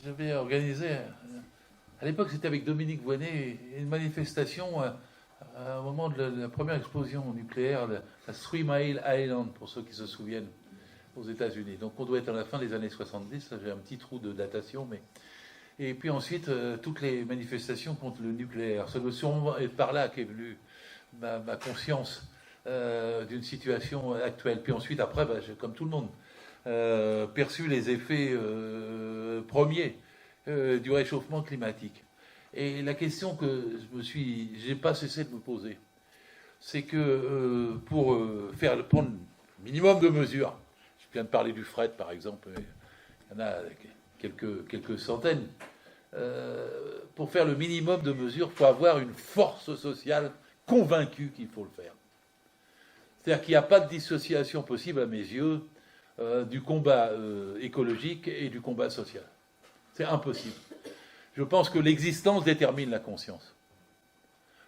j'avais organisé, à l'époque c'était avec Dominique Voynet, une manifestation au moment de la première explosion nucléaire, la Three Mile Island, pour ceux qui se souviennent, aux États-Unis. Donc on doit être à la fin des années 70, j'ai un petit trou de datation, mais... Et puis ensuite, toutes les manifestations contre le nucléaire. C'est par là qu'est venue ma conscience d'une situation actuelle. Puis ensuite, après, comme tout le monde, perçu les effets premiers du réchauffement climatique. Et la question que j'ai pas cessé de me poser, c'est que pour prendre le minimum de mesures, je viens de parler du fret par exemple, il y en a quelques centaines, pour faire le minimum de mesures, il faut avoir une force sociale convaincue qu'il faut le faire. C'est-à-dire qu'il n'y a pas de dissociation possible à mes yeux du combat écologique et du combat social. C'est impossible. Je pense que l'existence détermine la conscience.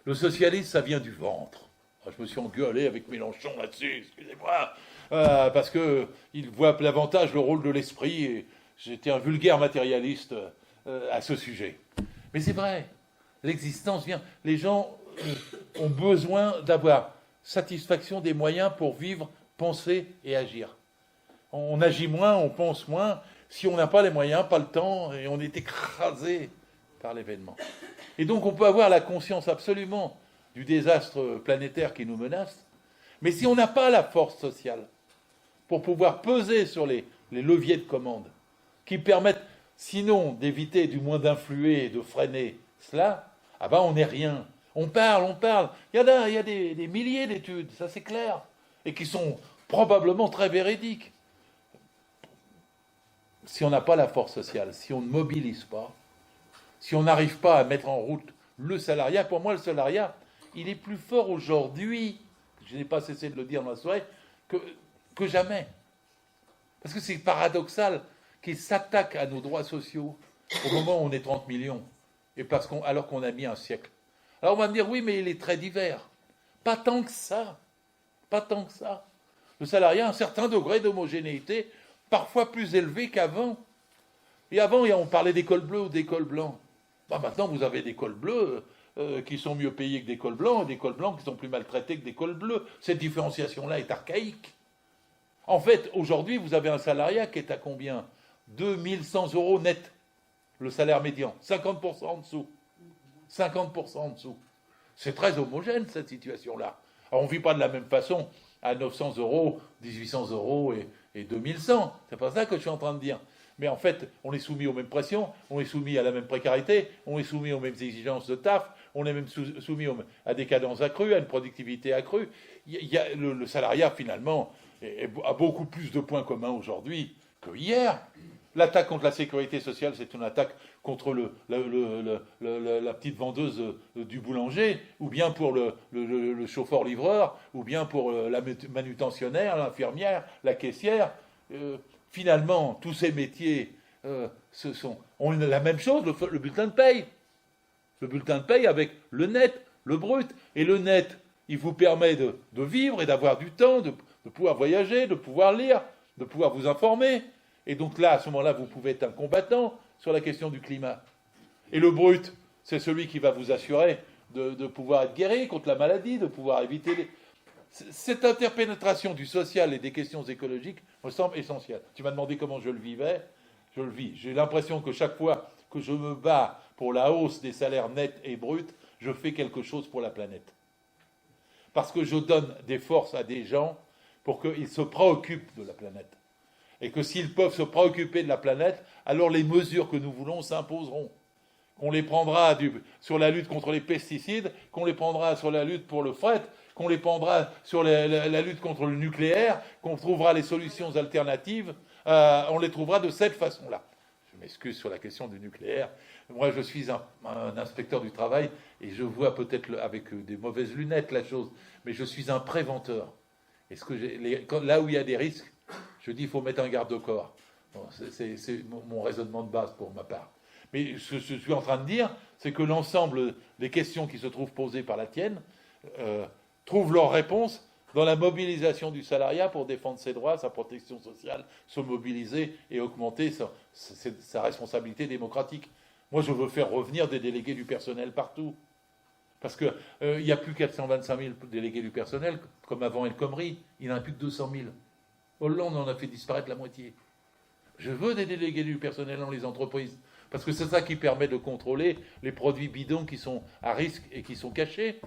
Le socialisme, ça vient du ventre. Je me suis engueulé avec Mélenchon là-dessus, excusez-moi, parce qu'il voit davantage le rôle de l'esprit, et j'étais un vulgaire matérialiste à ce sujet. Mais c'est vrai, l'existence vient... Les gens ont besoin d'avoir satisfaction des moyens pour vivre, penser et agir. On agit moins, on pense moins, si on n'a pas les moyens, pas le temps, et on est écrasé par l'événement. Et donc on peut avoir la conscience absolument du désastre planétaire qui nous menace, mais si on n'a pas la force sociale pour pouvoir peser sur les leviers de commande, qui permettent sinon d'éviter, du moins d'influer et de freiner cela, on n'est rien. On parle. Il y a des milliers d'études, ça c'est clair, et qui sont probablement très véridiques. Si on n'a pas la force sociale, si on ne mobilise pas, si on n'arrive pas à mettre en route le salariat, pour moi le salariat, il est plus fort aujourd'hui, je n'ai pas cessé de le dire dans la soirée, que jamais. Parce que c'est paradoxal qu'il s'attaque à nos droits sociaux au moment où on est 30 millions, et alors qu'on a mis un siècle. Alors on va me dire, oui, mais il est très divers. Pas tant que ça. Pas tant que ça. Le salariat a un certain degré d'homogénéité, parfois plus élevé qu'avant. Et avant, on parlait d'école bleue ou d'école blanc. Maintenant, vous avez des cols bleus qui sont mieux payés que des cols blancs, et des cols blancs qui sont plus maltraités que des cols bleus. Cette différenciation-là est archaïque. En fait, aujourd'hui, vous avez un salariat qui est à combien ? 2100 € net, le salaire médian. 50% en dessous. 50% en dessous. C'est très homogène, cette situation-là. Alors, on ne vit pas de la même façon à 900 €, 1800 € et 2100. C'est pas ça que je suis en train de dire. Mais en fait, on est soumis aux mêmes pressions, on est soumis à la même précarité, on est soumis aux mêmes exigences de taf, on est même soumis à des cadences accrues, à une productivité accrue. Le salariat, finalement, a beaucoup plus de points communs aujourd'hui que hier. L'attaque contre la sécurité sociale, c'est une attaque contre la petite vendeuse du boulanger, ou bien pour le chauffeur-livreur, ou bien pour la manutentionnaire, l'infirmière, la caissière. Finalement, tous ces métiers ont la même chose, le bulletin de paye. Le bulletin de paye avec le net, le brut. Et le net, il vous permet de vivre et d'avoir du temps, de pouvoir voyager, de pouvoir lire, de pouvoir vous informer. Et donc là, à ce moment-là, vous pouvez être un combattant sur la question du climat. Et le brut, c'est celui qui va vous assurer de pouvoir être guéri contre la maladie, de pouvoir éviter... Cette interpénétration du social et des questions écologiques me semble essentielle. Tu m'as demandé comment je le vivais, je le vis. J'ai l'impression que chaque fois que je me bats pour la hausse des salaires nets et bruts, je fais quelque chose pour la planète. Parce que je donne des forces à des gens pour qu'ils se préoccupent de la planète. Et que s'ils peuvent se préoccuper de la planète, alors les mesures que nous voulons s'imposeront. Qu'on les prendra sur la lutte contre les pesticides, qu'on les prendra sur la lutte pour le fret, qu'on les prendra sur la lutte contre le nucléaire, qu'on trouvera les solutions alternatives, on les trouvera de cette façon-là. Je m'excuse sur la question du nucléaire. Moi, je suis un inspecteur du travail et je vois peut-être avec des mauvaises lunettes la chose, mais je suis un préventeur. Là où il y a des risques, je dis qu'il faut mettre un garde-corps. Bon, c'est mon raisonnement de base pour ma part. Mais ce que je suis en train de dire, c'est que l'ensemble des questions qui se trouvent posées par la tienne trouvent leur réponse dans la mobilisation du salariat pour défendre ses droits, sa protection sociale, se mobiliser et augmenter sa responsabilité démocratique. Moi, je veux faire revenir des délégués du personnel partout. Parce qu'il n'y a plus 425 000 délégués du personnel, comme avant El Khomri, il n'y en a plus que 200 000. Hollande en a fait disparaître la moitié. Je veux des délégués du personnel dans les entreprises, parce que c'est ça qui permet de contrôler les produits bidons qui sont à risque et qui sont cachés.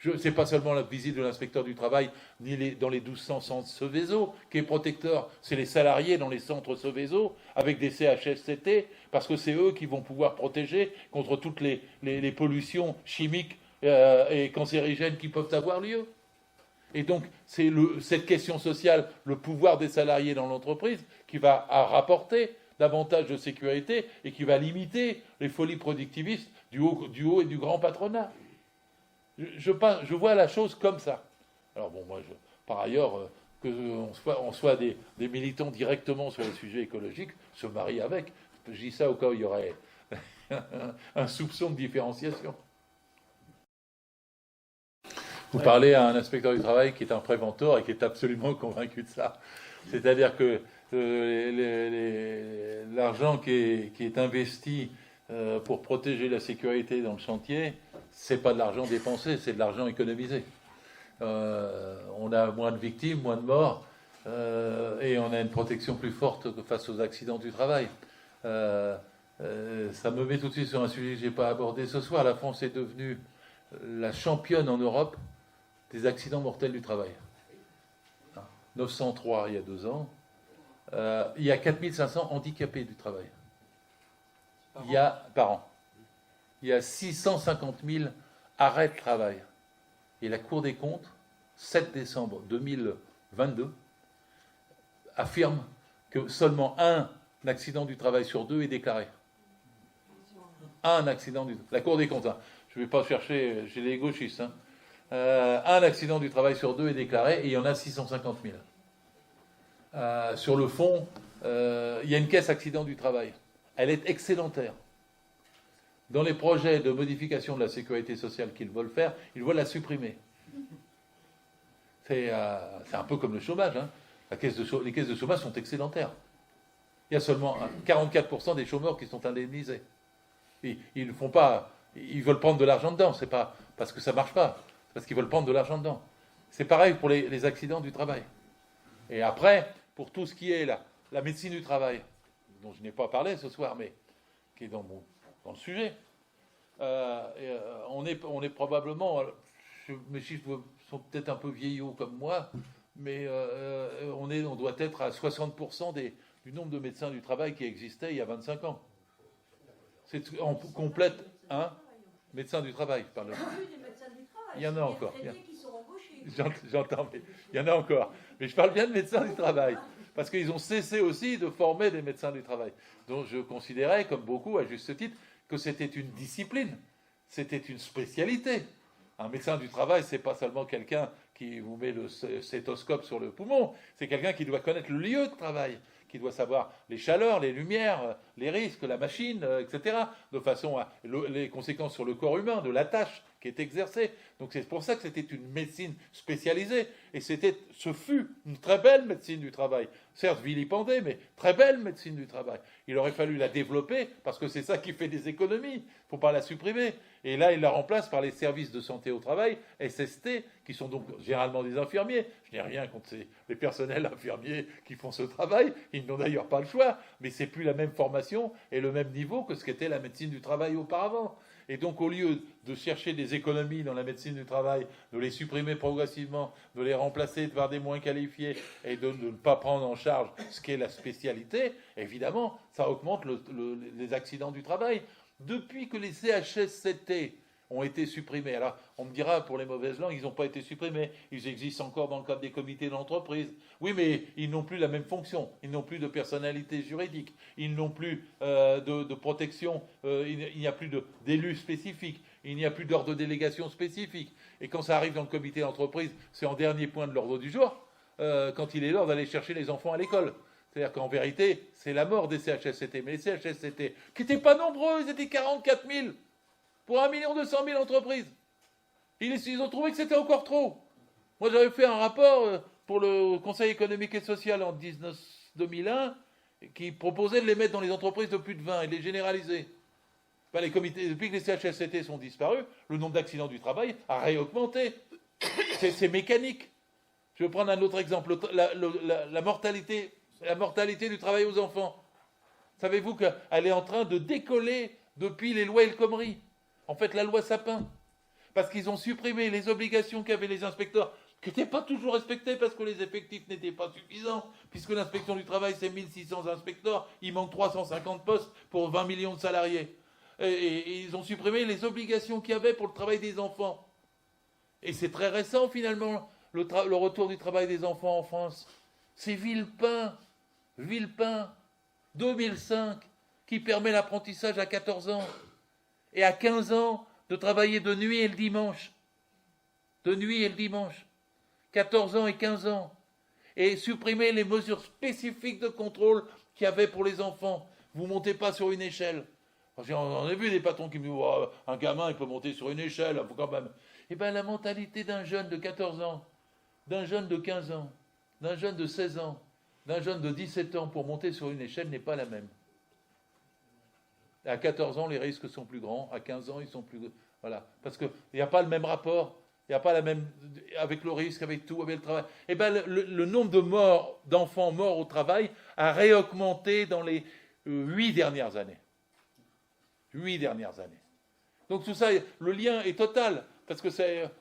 Ce n'est pas seulement la visite de l'inspecteur du travail, ni dans les 1200 centres Seveso qui est protecteur, c'est les salariés dans les centres Seveso, avec des CHSCT, parce que c'est eux qui vont pouvoir protéger contre toutes les pollutions chimiques et cancérigènes qui peuvent avoir lieu. Et donc, c'est cette question sociale, le pouvoir des salariés dans l'entreprise, qui va rapporter davantage de sécurité et qui va limiter les folies productivistes du haut et du grand patronat. Je vois la chose comme ça. Alors bon, moi, par ailleurs, qu'on soit des militants directement sur les sujets écologiques, se marient avec. Je dis ça au cas où il y aurait un soupçon de différenciation. Vous parlez à un inspecteur du travail qui est un préventeur et qui est absolument convaincu de ça. C'est-à-dire que l'argent qui est investi pour protéger la sécurité dans le chantier, c'est pas de l'argent dépensé, c'est de l'argent économisé. On a moins de victimes, moins de morts, et on a une protection plus forte face aux accidents du travail. Ça me met tout de suite sur un sujet que je n'ai pas abordé ce soir. La France est devenue la championne en Europe des accidents mortels du travail. 903 il y a 2 ans. Il y a 4500 handicapés du travail. Par an. Il y a 650 000 arrêts de travail. Et la Cour des comptes, 7 décembre 2022, affirme que seulement un accident du travail sur 2 est déclaré. Un accident du travail. La Cour des comptes, hein. Je ne vais pas chercher, j'ai les gauchistes. Hein. Un accident du travail sur 2 est déclaré et il y en a 650 000. Sur le fond, il y a une caisse accident du travail. Elle est excédentaire. Dans les projets de modification de la sécurité sociale qu'ils veulent faire, ils veulent la supprimer. C'est un peu comme le chômage. Hein. Les caisses de chômage sont excédentaires. Il y a seulement 44% des chômeurs qui sont indemnisés. Ils ne font pas... Ils veulent prendre de l'argent dedans. C'est pas parce que ça ne marche pas. C'est parce qu'ils veulent prendre de l'argent dedans. C'est pareil pour les accidents du travail. Et après, pour tout ce qui est la médecine du travail, dont je n'ai pas parlé ce soir, mais qui est dans le sujet, on est probablement, mes chiffres sont peut-être un peu vieillots comme moi, mais on doit être à 60% du nombre de médecins du travail qui existait il y a 25 ans. C'est en complète, hein, médecins du travail, pardon. Il y en a encore. J'entends, mais il y en a encore. Mais je parle bien de médecins du travail. Parce qu'ils ont cessé aussi de former des médecins du travail. Donc je considérais, comme beaucoup, à juste titre, que c'était une discipline, c'était une spécialité. Un médecin du travail, c'est pas seulement quelqu'un qui vous met le stéthoscope sur le poumon, c'est quelqu'un qui doit connaître le lieu de travail, qui doit savoir les chaleurs, les lumières, les risques, la machine, etc., de façon à les conséquences sur le corps humain de la tâche qui est exercée. Donc c'est pour ça que c'était une médecine spécialisée, et ce fut une très belle médecine du travail, certes vilipendée, mais très belle médecine du travail. Il aurait fallu la développer, parce que c'est ça qui fait des économies, il ne faut pas la supprimer. Et là, il la remplace par les services de santé au travail, SST, qui sont donc généralement des infirmiers. Je n'ai rien contre les personnels infirmiers qui font ce travail, ils n'ont d'ailleurs pas le choix, mais c'est plus la même formation et le même niveau que ce qu'était la médecine du travail auparavant. Et donc, au lieu de chercher des économies dans la médecine du travail, de les supprimer progressivement, de les remplacer par des moins qualifiés et de ne pas prendre en charge ce qu'est la spécialité, évidemment, ça augmente les accidents du travail. Depuis que les CHSCT ont été supprimés, alors on me dira, pour les mauvaises langues, ils n'ont pas été supprimés, ils existent encore dans le cadre des comités d'entreprise. Oui, mais ils n'ont plus la même fonction, ils n'ont plus de personnalité juridique, ils n'ont plus de protection, il n'y a plus d'élus spécifiques, il n'y a plus d'ordre de délégation spécifique. Et quand ça arrive dans le comité d'entreprise, c'est en dernier point de l'ordre du jour, quand il est l'heure d'aller chercher les enfants à l'école. C'est-à-dire qu'en vérité, c'est la mort des CHSCT. Mais les CHSCT, qui n'étaient pas nombreux, ils étaient 44 000 pour 1 200 000 entreprises. Ils ont trouvé que c'était encore trop. Moi, j'avais fait un rapport pour le Conseil économique et social en 2001 qui proposait de les mettre dans les entreprises de plus de 20 et de les généraliser. Ben, les comités, depuis que les CHSCT sont disparus, le nombre d'accidents du travail a réaugmenté. C'est mécanique. Je vais prendre un autre exemple. La mortalité du travail aux enfants. Savez-vous qu'elle est en train de décoller depuis les lois El Khomri? En fait, la loi Sapin. Parce qu'ils ont supprimé les obligations qu'avaient les inspecteurs, qui n'étaient pas toujours respectées parce que les effectifs n'étaient pas suffisants, puisque l'inspection du travail, c'est 1600 inspecteurs, il manque 350 postes pour 20 millions de salariés. Et ils ont supprimé les obligations qu'il y avait pour le travail des enfants. Et c'est très récent, finalement, le retour du travail des enfants en France. C'est Villepin, 2005, qui permet l'apprentissage à 14 ans. Et à 15 ans, de travailler de nuit et le dimanche. De nuit et le dimanche. 14 ans et 15 ans. Et supprimer les mesures spécifiques de contrôle qu'il y avait pour les enfants. Vous ne montez pas sur une échelle. On a vu des patrons qui me disent oh, un gamin, il peut monter sur une échelle, il faut quand même. Eh bien, la mentalité d'un jeune de 14 ans, d'un jeune de 15 ans, d'un jeune de 16 ans, d'un jeune de 17 ans pour monter sur une échelle n'est pas la même. À 14 ans, les risques sont plus grands. À 15 ans, ils sont plus... Voilà. Parce qu'il n'y a pas le même rapport. Il n'y a pas la même... Avec le risque, avec tout, avec le travail. Eh bien, le nombre de morts, d'enfants morts au travail a réaugmenté dans les 8 dernières années. 8 dernières années. Donc tout ça, le lien est total. Parce que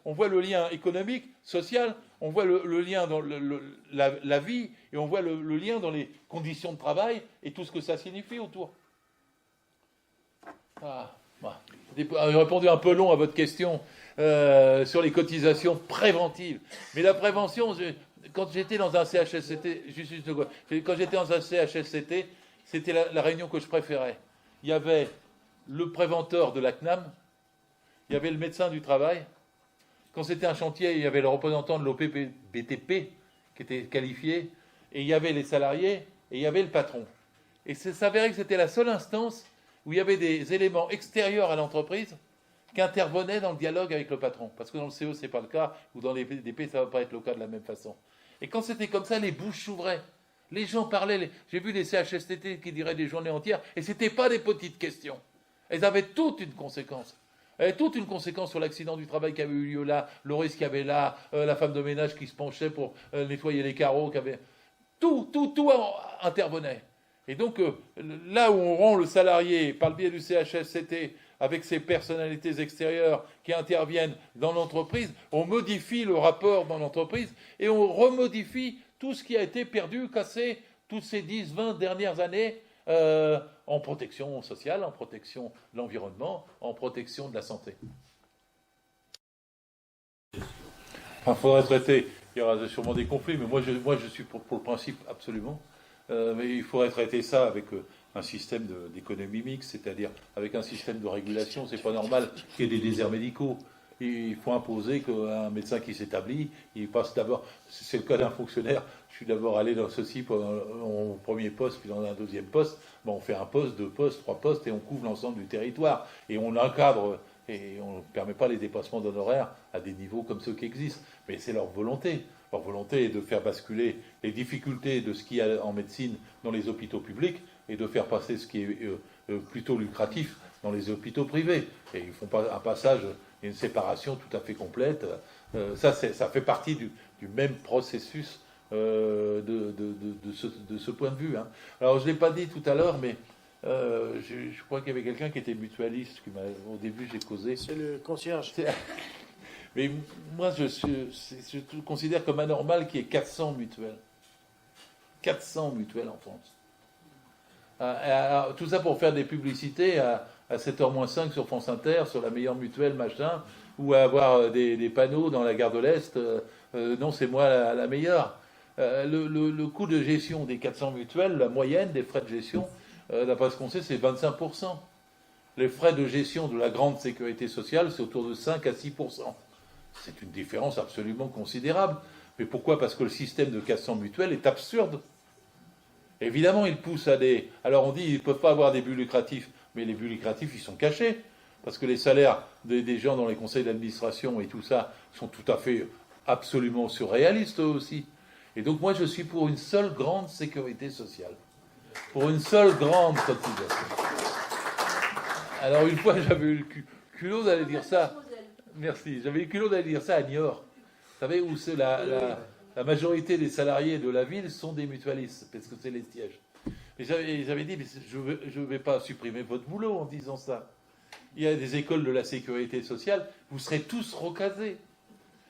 on voit le lien économique, social, on voit le lien dans la vie, et on voit le lien dans les conditions de travail, et tout ce que ça signifie autour. J'ai répondu un peu long à votre question sur les cotisations préventives. Mais la prévention, quand j'étais dans un CHSCT, quand j'étais dans un CHSCT, c'était la réunion que je préférais. Il y avait le préventeur de la CNAM, il y avait le médecin du travail. Quand c'était un chantier, il y avait le représentant de l'OPBTP qui était qualifié, et il y avait les salariés, et il y avait le patron. Et ça s'avérait que c'était la seule instance où il y avait des éléments extérieurs à l'entreprise qui intervenaient dans le dialogue avec le patron. Parce que dans le CO, ce n'est pas le cas, ou dans les DP, ça ne va pas être le cas de la même façon. Et quand c'était comme ça, les bouches s'ouvraient. Les gens parlaient. J'ai vu des CHSCT qui diraient des journées entières, et ce n'étaient pas des petites questions. Elles avaient toute une conséquence. Elles avaient toute une conséquence sur l'accident du travail qui avait eu lieu là, le risque qu'il y avait là, la femme de ménage qui se penchait pour nettoyer les carreaux. Tout intervenait. Et donc, là où on rend le salarié, par le biais du CHSCT, avec ses personnalités extérieures qui interviennent dans l'entreprise, on modifie le rapport dans l'entreprise et on remodifie tout ce qui a été perdu, cassé, toutes ces 10, 20 dernières années en protection sociale, en protection de l'environnement, en protection de la santé. Enfin, il faudrait traiter, il y aura sûrement des conflits, mais moi je suis pour le principe absolument. Mais il faudrait traiter ça avec un système d'économie mixte, c'est-à-dire avec un système de régulation. C'est pas normal qu'il y ait des déserts médicaux. Il faut imposer qu'un médecin qui s'établit, il passe d'abord, c'est le cas d'un fonctionnaire, je suis d'abord allé dans ceci au premier poste, puis dans un deuxième poste, bon, on fait un poste, 2 postes, 3 postes, et on couvre l'ensemble du territoire. Et on encadre, et on ne permet pas les dépassements d'honoraires à des niveaux comme ceux qui existent. Mais c'est leur volonté. Leur volonté est de faire basculer les difficultés de ce qu'il y a en médecine dans les hôpitaux publics et de faire passer ce qui est plutôt lucratif dans les hôpitaux privés. Et ils font pas un passage, une séparation tout à fait complète. Ça fait partie du même processus de ce point de vue. Hein. Alors je ne l'ai pas dit tout à l'heure, mais je crois qu'il y avait quelqu'un qui était mutualiste. Au début, j'ai causé. C'est le concierge. Mais moi, je considère comme anormal qu'il y ait 400 mutuelles. 400 mutuelles en France. Alors, tout ça pour faire des publicités à 7h-5 sur France Inter, sur la meilleure mutuelle, machin, ou à avoir des panneaux dans la gare de l'Est. Non, c'est moi la meilleure. Le coût de gestion des 400 mutuelles, la moyenne des frais de gestion, d'après ce qu'on sait, c'est 25%. Les frais de gestion de la grande sécurité sociale, c'est autour de 5 à 6%. C'est une différence absolument considérable. Mais pourquoi ? Parce que le système de 400 mutuelles est absurde. Évidemment, il pousse à des... Alors on dit qu'ils ne peuvent pas avoir des buts lucratifs, mais les buts lucratifs, ils sont cachés. Parce que les salaires des gens dans les conseils d'administration et tout ça sont tout à fait absolument surréalistes eux aussi. Et donc moi je suis pour une seule grande sécurité sociale, pour une seule grande cotisation. Alors une fois j'avais eu le culot d'aller dire ça, merci, j'avais eu le culot d'aller dire ça à Niort, vous savez, où c'est la majorité des salariés de la ville sont des mutualistes, parce que c'est les sièges. Et j'avais dit, mais je ne vais pas supprimer votre boulot en disant ça. Il y a des écoles de la sécurité sociale, vous serez tous recasés.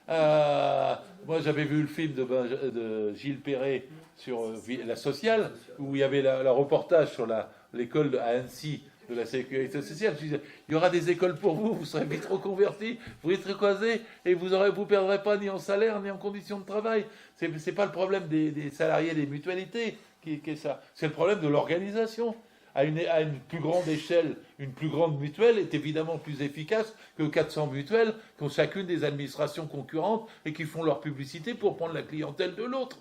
Moi, j'avais vu le film de Gilles Perret sur la sociale, où il y avait le reportage sur l'école à Annecy de la sécurité sociale. Je disais, il y aura des écoles pour vous, vous serez vite reconvertis, vous serez recasés, et vous ne perdrez pas ni en salaire, ni en conditions de travail. C'est pas le problème des salariés des mutualités qui est ça. C'est le problème de l'organisation. À une plus grande échelle, une plus grande mutuelle est évidemment plus efficace que 400 mutuelles qui ont chacune des administrations concurrentes et qui font leur publicité pour prendre la clientèle de l'autre.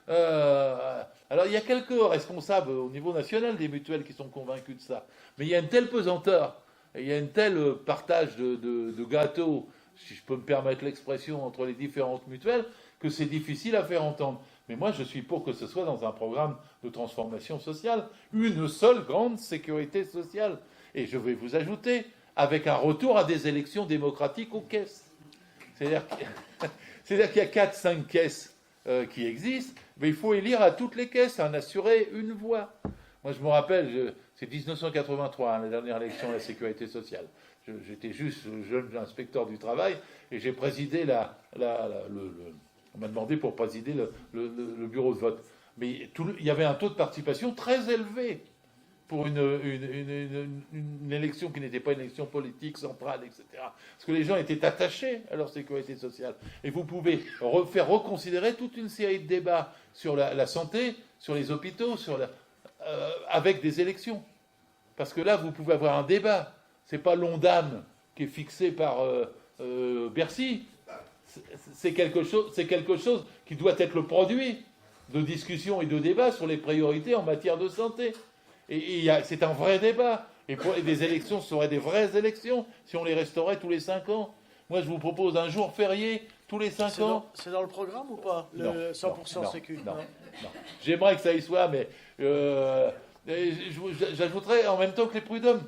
Alors il y a quelques responsables au niveau national des mutuelles qui sont convaincus de ça. Mais il y a une telle pesanteur, et il y a une telle partage de gâteaux, si je peux me permettre l'expression, entre les différentes mutuelles, que c'est difficile à faire entendre. Mais moi, je suis pour que ce soit dans un programme de transformation sociale, une seule grande sécurité sociale. Et je vais vous ajouter, avec un retour à des élections démocratiques aux caisses. C'est-à-dire qu'il y a 4-5 caisses qui existent, mais il faut élire à toutes les caisses, en assurer une voix. Moi, je me rappelle, c'est 1983, la dernière élection à la sécurité sociale. J'étais juste jeune inspecteur du travail, et j'ai présidé on m'a demandé pour présider le bureau de vote. Mais il y avait un taux de participation très élevé pour une élection qui n'était pas une élection politique, centrale, etc. Parce que les gens étaient attachés à leur sécurité sociale. Et vous pouvez faire reconsidérer toute une série de débats sur la santé, sur les hôpitaux, avec des élections. Parce que là, vous pouvez avoir un débat. Ce n'est pas l'ONDAM qui est fixé par Bercy. C'est quelque chose qui doit être le produit de discussions et de débats sur les priorités en matière de santé. Et c'est un vrai débat. Et des élections seraient des vraies élections si on les restaurait tous les 5 ans. Moi, je vous propose un jour férié tous les 5 ans. C'est dans le programme ou pas, le 100% sécu? Non. J'aimerais que ça y soit, mais j'ajouterais en même temps que les prud'hommes.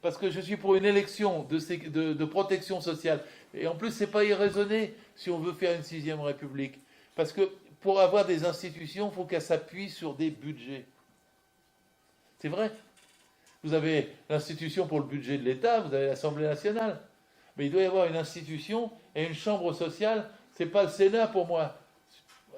Parce que je suis pour une élection de protection sociale. Et en plus, ce n'est pas irraisonné si on veut faire une 6e République. Parce que pour avoir des institutions, il faut qu'elles s'appuient sur des budgets. C'est vrai. Vous avez l'institution pour le budget de l'État, vous avez l'Assemblée nationale. Mais il doit y avoir une institution et une chambre sociale. Ce n'est pas le Sénat pour moi.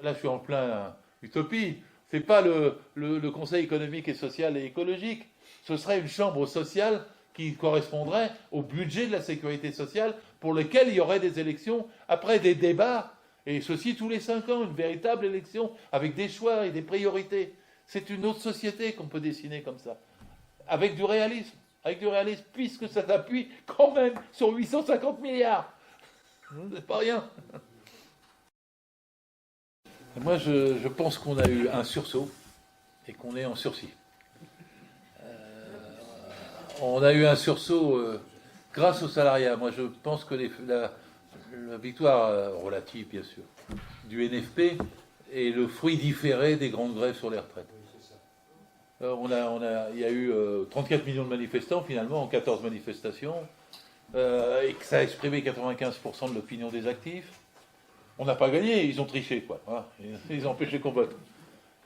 Là, je suis en plein utopie. Ce n'est pas le Conseil économique et social et écologique. Ce serait une chambre sociale qui correspondrait au budget de la sécurité sociale pour lequel il y aurait des élections après des débats, et ceci tous les 5 ans, une véritable élection avec des choix et des priorités. C'est une autre société qu'on peut dessiner comme ça, avec du réalisme, puisque ça s'appuie quand même sur 850 milliards. C'est pas rien. Et moi, je pense qu'on a eu un sursaut et qu'on est en sursis. On a eu un sursaut grâce au salariat. Moi, je pense que la victoire relative, bien sûr, du NFP est le fruit différé des grandes grèves sur les retraites. Il y a eu 34 millions de manifestants, finalement, en 14 manifestations, et que ça a exprimé 95% de l'opinion des actifs. On n'a pas gagné, ils ont triché, quoi. Voilà. Ils ont empêché qu'on vote.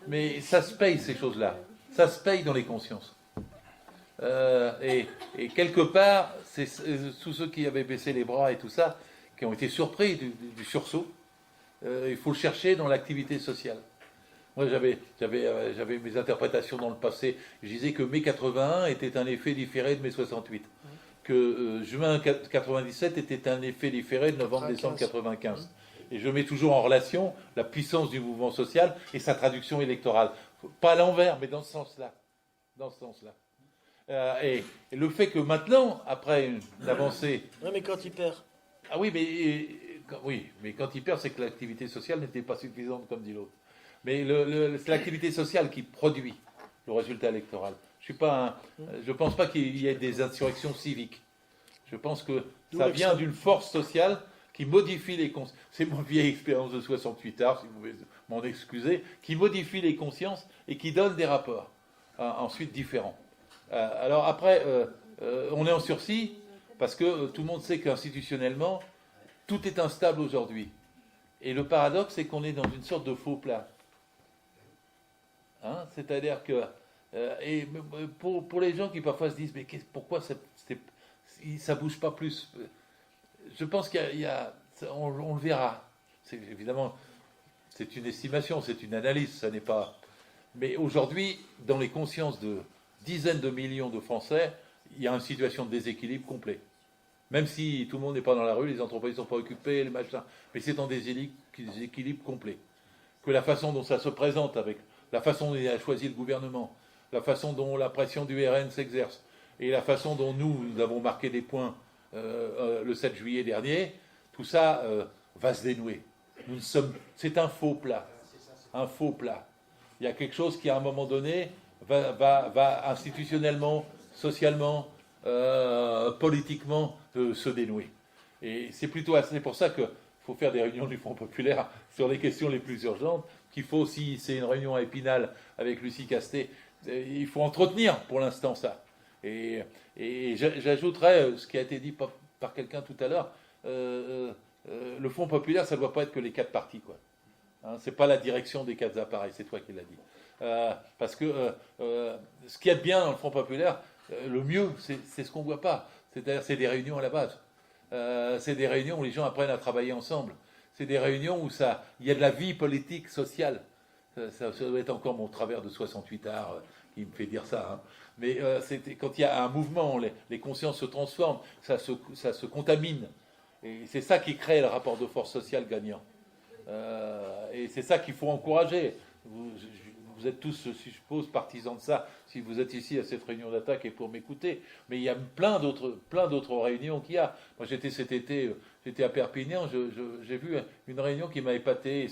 Mais ça se paye, ces choses-là. Ça se paye dans les consciences. Et quelque part, c'est tous ceux qui avaient baissé les bras et tout ça, qui ont été surpris du sursaut. Il faut le chercher dans l'activité sociale. Moi, j'avais mes interprétations dans le passé. Je disais que mai 81 était un effet différé de mai 68. Que juin 97 était un effet différé de novembre-décembre 95. Et je mets toujours en relation la puissance du mouvement social et sa traduction électorale. Pas à l'envers, mais dans ce sens-là. Dans ce sens-là. Et le fait que maintenant, après une avancée... Oui, mais quand il perd. Ah oui, mais quand il perd, c'est que l'activité sociale n'était pas suffisante, comme dit l'autre. Mais c'est l'activité sociale qui produit le résultat électoral. Je ne pense pas qu'il y ait des insurrections civiques. Je pense que ça vient d'une force sociale qui modifie les consciences, c'est mon vieille expérience de 68 arts, si vous pouvez m'en excuser, qui modifie les consciences et qui donne des rapports, ensuite différents. Alors après, on est en sursis, parce que tout le monde sait qu'institutionnellement, tout est instable aujourd'hui. Et le paradoxe, c'est qu'on est dans une sorte de faux plat. Hein, c'est-à-dire que, et pour les gens qui parfois se disent, mais pourquoi ça ne bouge pas plus? Je pense on le verra. Évidemment, c'est une estimation, c'est une analyse, ça n'est pas... Mais aujourd'hui, dans les consciences de dizaines de millions de Français, il y a une situation de déséquilibre complet. Même si tout le monde n'est pas dans la rue, les entreprises ne sont pas occupées, les machins, mais c'est en déséquilibre complet. Que la façon dont ça se présente, avec la façon dont il a choisi le gouvernement, la façon dont la pression du RN s'exerce, et la façon dont nous avons marqué des points le 7 juillet dernier, tout ça va se dénouer. C'est un faux plat. Un faux plat. Il y a quelque chose qui, à un moment donné, va institutionnellement, socialement, politiquement se dénouer. Et c'est pour ça qu'il faut faire des réunions du Front populaire sur les questions les plus urgentes, qu'il faut, si c'est une réunion à Épinal avec Lucie Castet, il faut entretenir pour l'instant ça. Et j'ajouterais ce qui a été dit par quelqu'un tout à l'heure, le Front populaire, ça ne doit pas être que les 4 partis, quoi. Hein, c'est pas la direction des 4 appareils, c'est toi qui l'as dit. Parce que ce qu'il y a de bien dans le Front populaire, le mieux, c'est ce qu'on ne voit pas. C'est-à-dire, c'est des réunions à la base. C'est des réunions où les gens apprennent à travailler ensemble. C'est des réunions où il y a de la vie politique, sociale. Ça doit être encore mon travers de 68 arts qui me fait dire ça. Hein. Mais quand il y a un mouvement, les consciences se transforment, ça se contamine. Et c'est ça qui crée le rapport de force sociale gagnant. Et c'est ça qu'il faut encourager. Vous êtes tous, je suppose, partisans de ça, si vous êtes ici à cette réunion d'attaque et pour m'écouter. Mais il y a plein d'autres réunions qu'il y a. Moi, cet été, j'étais à Perpignan, j'ai vu une réunion qui m'a épaté.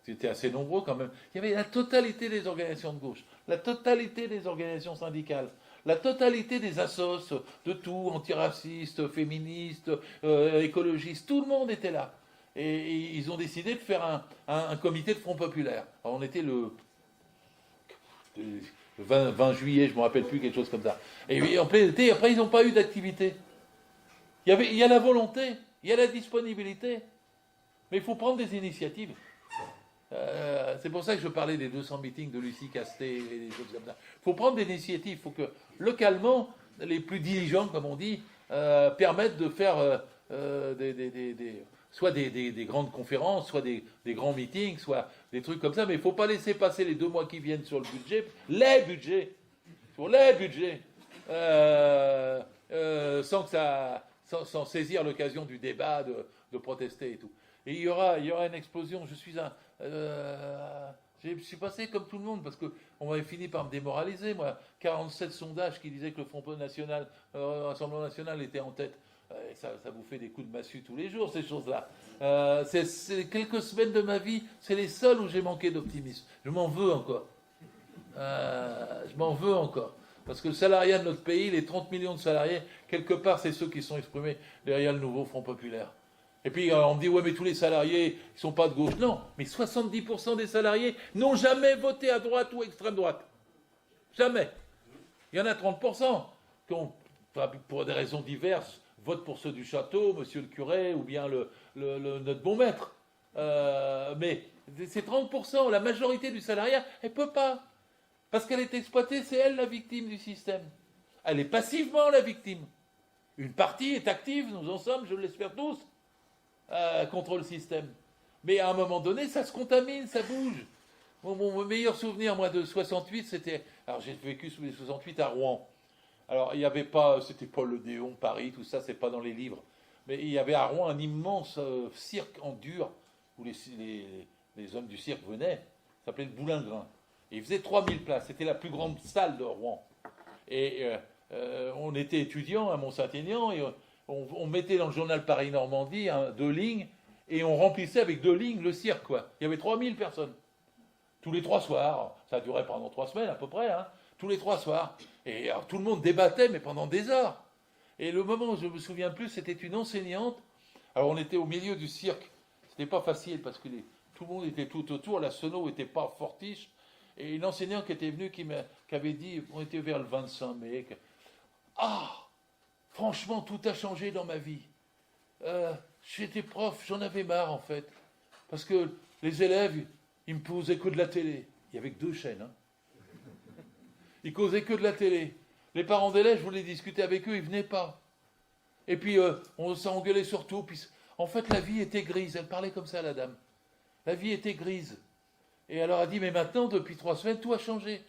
C'était assez nombreux quand même. Il y avait la totalité des organisations de gauche, la totalité des organisations syndicales, la totalité des assos, de tout, antiracistes, féministes, écologistes, tout le monde était là. Et ils ont décidé de faire un comité de Front populaire. Alors, on était le 20 juillet, je ne me rappelle plus, quelque chose comme ça. Et en plein été, après, ils n'ont pas eu d'activité. Il y a la volonté, il y a la disponibilité, mais il faut prendre des initiatives. C'est pour ça que je parlais des 200 meetings de Lucie Castet et des choses comme ça. Il faut prendre des initiatives, il faut que, localement, les plus diligents, comme on dit, permettent de faire soit des grandes conférences, soit des grands meetings, soit des trucs comme ça, mais il ne faut pas laisser passer les 2 mois qui viennent sur le budget, sans saisir l'occasion du débat, de protester et tout. Et il y aura une explosion. Je suis passé comme tout le monde, parce qu'on m'avait fini par me démoraliser, moi. 47 sondages qui disaient que le Front national, Rassemblement national était en tête. Ça vous fait des coups de massue tous les jours, ces choses-là. C'est quelques semaines de ma vie, c'est les seules où j'ai manqué d'optimisme. Je m'en veux encore. Parce que le salariat de notre pays, les 30 millions de salariés, quelque part, c'est ceux qui sont exprimés derrière le nouveau Front populaire. Et puis, on me dit, ouais, mais tous les salariés, ils ne sont pas de gauche. Non, mais 70% des salariés n'ont jamais voté à droite ou extrême droite. Jamais. Il y en a 30% qui ont, pour des raisons diverses, vote pour ceux du château, monsieur le curé, ou bien notre bon maître. Mais c'est 30%, la majorité du salariat, elle ne peut pas. Parce qu'elle est exploitée, c'est elle la victime du système. Elle est passivement la victime. Une partie est active, nous en sommes, je l'espère tous, contre le système. Mais à un moment donné, ça se contamine, ça bouge. Mon meilleur souvenir, moi, de 68, c'était... Alors, j'ai vécu sous les 68 à Rouen. Alors, il n'y avait pas... C'était pas l'Odéon, Paris, tout ça, c'est pas dans les livres. Mais il y avait à Rouen un immense cirque en dur, où les hommes du cirque venaient. Ça s'appelait le Boulingrin. Et il faisait 3000 places. C'était la plus grande salle de Rouen. Et on était étudiants à Mont-Saint-Aignan, et on mettait dans le journal Paris-Normandie 2 lignes, et on remplissait avec 2 lignes le cirque, quoi. Il y avait 3000 personnes. Tous les 3 soirs. Ça durait pendant 3 semaines à peu près, hein. Tous les 3 soirs. Et alors, tout le monde débattait, mais pendant des heures. Et le moment où je me souviens plus, c'était une enseignante Alors on était au milieu du cirque, c'était pas facile parce que tout le monde était tout autour, la sono était pas fortiche, et une enseignante qui était venue qui avait dit, on était vers le 25 mai, franchement tout a changé dans ma vie. J'étais prof, j'en avais marre en fait, parce que les élèves, ils me posaient que de la télé. Il y avait que 2 chaînes. Ils causaient que de la télé. Les parents d'élèves, je voulais discuter avec eux, ils venaient pas. Et puis on s'engueulait sur tout. Puis, en fait, la vie était grise. Elle parlait comme ça, la dame. La vie était grise. Et elle leur a dit, mais maintenant, depuis 3 semaines, tout a changé.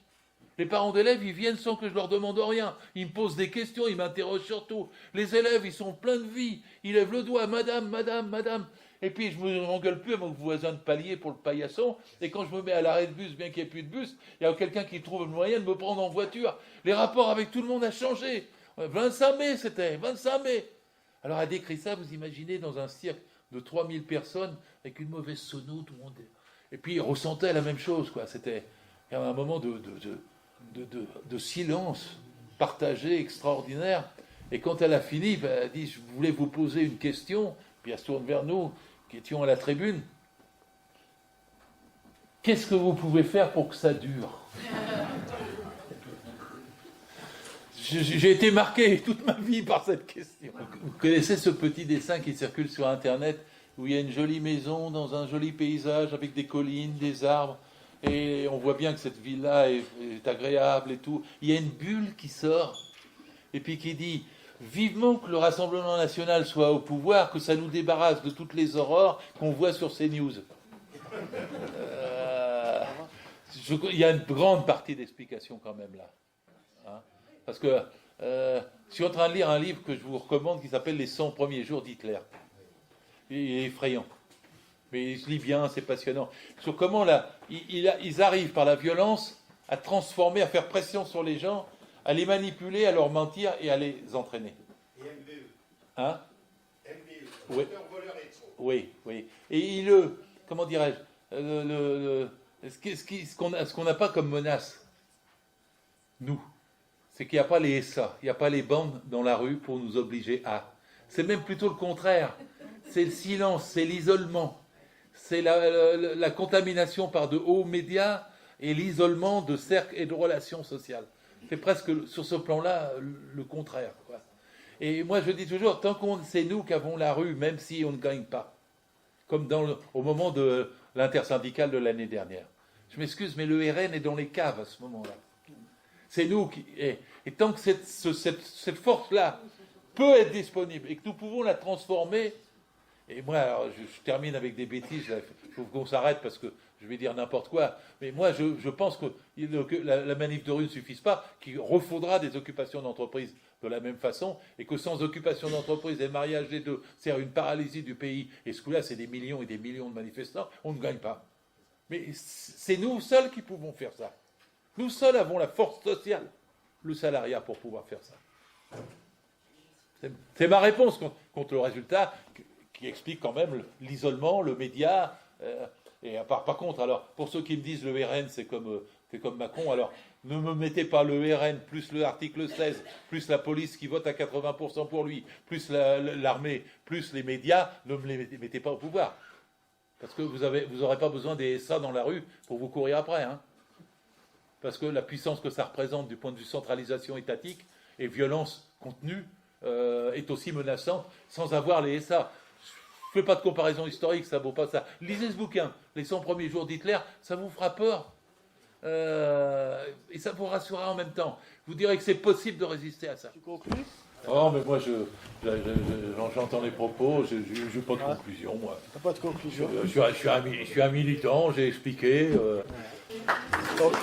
Les parents d'élèves, ils viennent sans que je leur demande rien. Ils me posent des questions, ils m'interrogent sur tout. Les élèves, ils sont pleins de vie. Ils lèvent le doigt, madame, madame, madame. Et puis, je ne m'engueule plus avec mon voisin de palier pour le paillasson. Et quand je me mets à l'arrêt de bus, bien qu'il n'y ait plus de bus, il y a quelqu'un qui trouve le moyen de me prendre en voiture. Les rapports avec tout le monde ont changé. 25 mai, c'était, 25 mai. Alors, elle décrit ça, vous imaginez, dans un cirque de 3000 personnes, avec une mauvaise sono, tout le monde. Et puis, ils ressentaient la même chose, quoi. C'était un moment de silence partagé, extraordinaire. Et quand elle a fini, elle dit, je voulais vous poser une question. Puis elle se tourne vers nous, qui étions à la tribune. Qu'est-ce que vous pouvez faire pour que ça dure? J'ai été marqué toute ma vie par cette question. Vous connaissez ce petit dessin qui circule sur Internet, où il y a une jolie maison dans un joli paysage avec des collines, des arbres, et on voit bien que cette ville-là est agréable et tout. Il y a une bulle qui sort, et puis qui dit... Vivement que le Rassemblement national soit au pouvoir, que ça nous débarrasse de toutes les horreurs qu'on voit sur CNews. Il y a une grande partie d'explication quand même là. Hein, parce que je suis en train de lire un livre que je vous recommande qui s'appelle Les 100 premiers jours d'Hitler. Il est effrayant. Mais il se lit bien, c'est passionnant. Sur comment là, ils arrivent par la violence à transformer, à faire pression sur les gens, à les manipuler, à leur mentir et à les entraîner. Et MBE. Hein? MBE. Oui. Voleur et trop. Oui, oui. Et comment dirais-je, ce qu'on n'a pas comme menace, nous, c'est qu'il n'y a pas les SA, il n'y a pas les bandes dans la rue pour nous obliger à. C'est même plutôt le contraire. C'est le silence, c'est l'isolement, c'est la contamination par de hauts médias et l'isolement de cercles et de relations sociales. C'est presque sur ce plan-là le contraire, quoi. Et moi je dis toujours, tant qu'on c'est nous qui avons la rue, même si on ne gagne pas, comme au moment de l'intersyndicale de l'année dernière. Je m'excuse, mais le RN est dans les caves à ce moment-là. C'est nous qui... Et tant que cette force-là peut être disponible et que nous pouvons la transformer... Et moi, alors, je termine avec des bêtises, il faut qu'on s'arrête parce que je vais dire n'importe quoi, mais moi je pense que la manif de rue ne suffise pas, qu'il refaudra des occupations d'entreprise de la même façon, et que sans occupation d'entreprise et le mariage des deux, c'est une paralysie du pays, et ce coup-là c'est des millions et des millions de manifestants, on ne gagne pas. Mais c'est nous seuls qui pouvons faire ça. Nous seuls avons la force sociale, le salariat, pour pouvoir faire ça. C'est ma réponse contre le résultat, qui explique quand même l'isolement, le média. Et par contre, alors, pour ceux qui me disent le RN, c'est comme Macron, alors ne me mettez pas le RN, plus l'article 16, plus la police qui vote à 80% pour lui, plus l'armée, plus les médias, ne me les mettez pas au pouvoir. Parce que vous n'aurez pas besoin des SA dans la rue pour vous courir après. Hein. Parce que la puissance que ça représente du point de vue centralisation étatique et violence contenue est aussi menaçante sans avoir les SA. Je ne fais pas de comparaison historique, ça ne vaut pas ça. Lisez ce bouquin, Les 100 premiers jours d'Hitler, ça vous fera peur. Et ça vous rassurera en même temps. Vous direz que c'est possible de résister à ça. Tu conclus? Oh, mais moi, j'entends les propos, je n'ai pas de conclusion, moi. T'as pas de conclusion? Je suis un militant, j'ai expliqué. Donc,